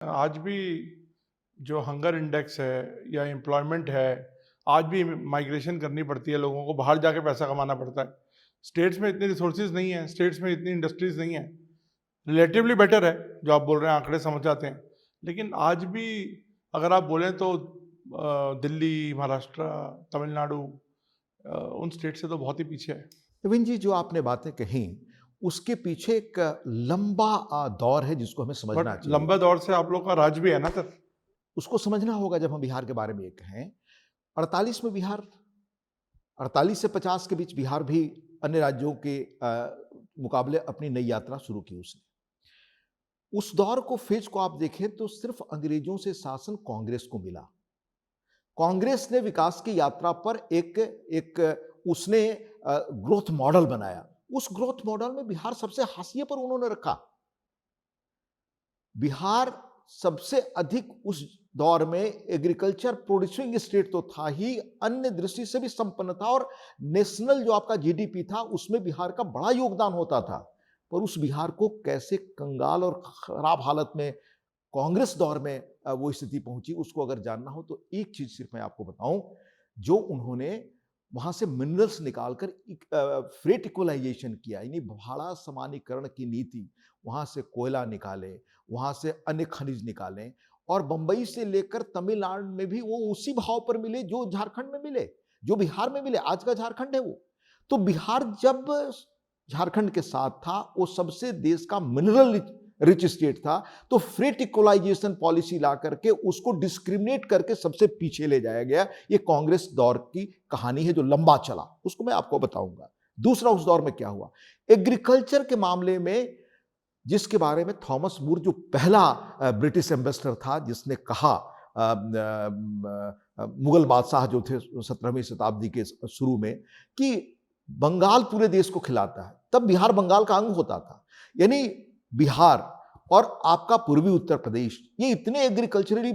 आज भी जो हंगर इंडेक्स है या एम्प्लॉयमेंट है, आज भी माइग्रेशन करनी पड़ती है लोगों को, बाहर जाके पैसा कमाना पड़ता है। स्टेट्स में इतने रिसोर्सेज़ नहीं हैं, स्टेट्स में इतनी इंडस्ट्रीज़ नहीं हैं। रिलेटिवली बेटर है, जो आप बोल रहे हैं आंकड़े समझ आते हैं। लेकिन आज भी अगर आप बोलें तो दिल्ली, महाराष्ट्र, तमिलनाडु उन स्टेट से तो बहुत ही पीछे है। नवीन जी, जो आपने बातें कही उसके पीछे एक लंबा दौर है जिसको हमें बट समझना चाहिए। लंबे दौर से आप लोग का राज भी है ना सर। उसको समझना होगा जब हम बिहार के बारे में ये कहें। 48 में बिहार, 48 से 50 के बीच बिहार भी अन्य राज्यों के मुकाबले अपनी नई यात्रा शुरू की उसने। उस दौर को, फेज को आप देखें तो सिर्फ अंग्रेजों से शासन कांग्रेस को मिला। कांग्रेस ने विकास की यात्रा पर एक उसने ग्रोथ मॉडल बनाया। उस ग्रोथ मॉडल में बिहार सबसे हाशिए पर उन्होंने रखा। बिहार सबसे अधिक उस दौर में एग्रीकल्चर प्रोड्यूसिंग स्टेट तो था ही, अन्य दृष्टि से भी संपन्न था और नेशनल जो आपका जीडीपी था उसमें बिहार का बड़ा योगदान होता था। पर उस बिहार को कैसे कंगाल और खराब हालत में कांग्रेस दौर में वो स्थिति पहुंची, उसको अगर जानना हो तो एक चीज सिर्फ मैं आपको बताऊं। जो उन्होंने वहां से मिनरल्स निकालकर फ्रेट इक्वलाइजेशन किया, यानी भाड़ा समानीकरण की नीति, वहां से कोयला निकाले, वहां से अन्य खनिज निकाले और बंबई से लेकर तमिलनाडु में भी वो उसी भाव पर मिले जो झारखंड में मिले, जो बिहार में मिले। आज का झारखंड है वो। तो बिहार जब झारखंड के साथ था, वो सबसे देश का मिनरल रिच स्टेट था, तो फ्रेट इक्वलाइजेशन पॉलिसी ला करके उसको डिस्क्रिमिनेट करके सबसे पीछे ले जाया गया। ये कांग्रेस दौर की कहानी है जो लंबा चला, उसको मैं आपको बताऊंगा। दूसरा, उस दौर में क्या हुआ एग्रीकल्चर के मामले में, जिसके बारे में थॉमस मूर जो पहला ब्रिटिश एम्बेसडर था, जिसने कहा मुगल बादशाह जो थे 17वीं शताब्दी के शुरू में, कि बंगाल पूरे देश को खिलाता है, तब बिहार बंगाल का अंग होता था। यानी बिहार और आपका पूर्वी उत्तर प्रदेश, ये इतने एग्रीकल्चरली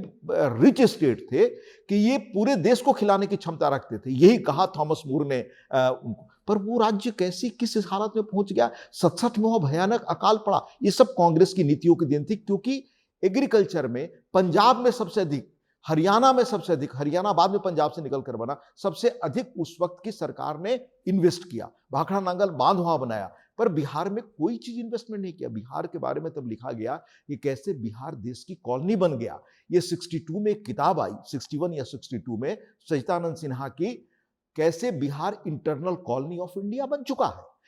रिच स्टेट थे कि ये पूरे देश को खिलाने की क्षमता रखते थे। यही कहा थॉमस मूर ने उनको। पर वो राज्य कैसी किस हालत में पहुंच गया, 67 में वो भयानक अकाल पड़ा। ये सब कांग्रेस की नीतियों की देन थी, क्योंकि एग्रीकल्चर में पंजाब में सबसे अधिक, हरियाणा में सबसे अधिक, हरियाणा बाद में पंजाब से निकलकर बना, सबसे अधिक उस वक्त की सरकार ने इन्वेस्ट किया। भाखड़ा नांगल बांध वहां बनाया, पर बिहार में कोई चीज इन्वेस्टमेंट नहीं किया। बिहार के बारे में तब लिखा गया कि कैसे बिहार देश की कॉलोनी बन गया। ये 62 में एक किताब आई, 61 या 62 में, सच्चिदानंद सिन्हा की, कैसे Bihar internal colony of India बन चुका है।